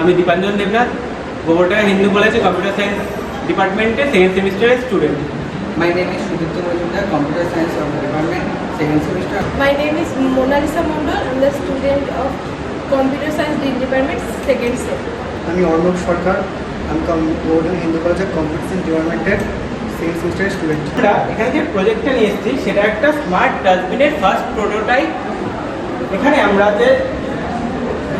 আমি দীপাঞ্জন দেবনাথ, গোবরডাঙ্গা হিন্দু কলেজে computer science ডিপার্টমেন্টে সেকেন্ড সেমিস্টারের student. My name is Sudipto Majumdar, Computer Science of the Department, second semester. My name is Monalisa Mondol. I'm the student of Computer Science Department, second sem. আমি অর্ণব সরকার, আমি গোবরডাঙ্গা হিন্দু কলেজের computer science ডিপার্টমেন্টের second সেমিস্টারের student. আমরা এখানে যে প্রজেক্টটা নিয়ে এসেছি সেটা একটা স্মার্ট ডাস্টবিনের ফার্স্ট প্রোটোটাইপ। এখানে আমরা যে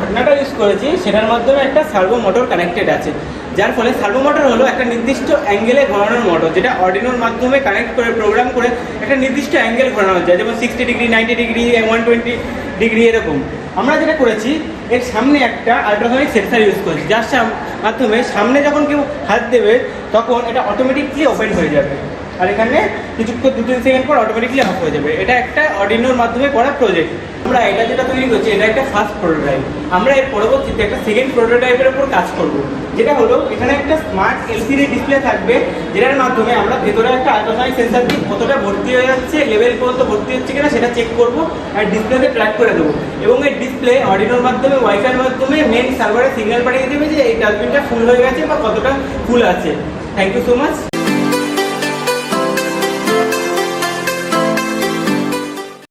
ঢাকনাটা ইউজ করেছি সেটার মাধ্যমে একটা সার্ভো মোটর কানেক্টেড আছে, যার ফলে সার্ভো মোটর হলো একটা নির্দিষ্ট অ্যাঙ্গেলে ঘোরানোর মোটর, যেটা অর্ডিনোর মাধ্যমে কানেক্ট করে প্রোগ্রাম করে একটা নির্দিষ্ট অ্যাঙ্গেল ঘোরানো যায়, যেমন 60 ডিগ্রি, 90 ডিগ্রি, 120 ডিগ্রি এরকম। আমরা যেটা করেছি এর সামনে একটা আল্ট্রাসনিক সেন্সার ইউজ করেছি, যার মাধ্যমে সামনে যখন কেউ হাত দেবে তখন এটা অটোমেটিকলি ওপেন হয়ে যাবে, আর এখানে কিছুক্ষণ 2-3 সেকেন্ড পর অটোমেটিকলি অফ হয়ে যাবে। এটা একটা অর্ডিনোর মাধ্যমে করা প্রজেক্ট। আমরা এটা যেটা তৈরি করছি এটা একটা ফার্স্ট প্রোটোটাইপ। আমরা এর পরবর্তীতে একটা সেকেন্ড প্রোটোটাইপের উপর কাজ করব, যেটা হলো এখানে একটা স্মার্ট এলসিডি ডিসপ্লে থাকবে, যেটার মাধ্যমে আমরা ভেতরে একটা আল্ট্রাসনিক সেন্সার দিয়ে কতটা ভর্তি হয়ে যাচ্ছে, লেভেল পর্যন্ত ভর্তি হচ্ছে কিনা সেটা চেক করব আর ডিসপ্লেতে ট্র্যাক করে দেবো। এবং এই ডিসপ্লে অর্ডিনোর মাধ্যমে ওয়াইফাইয়ের মাধ্যমে মেন সার্ভারে সিগন্যাল পাঠিয়ে দেবে যে এই ডাস্টবিনটা ফুল হয়ে গেছে বা কতটা ফুল আছে। Thank you so much.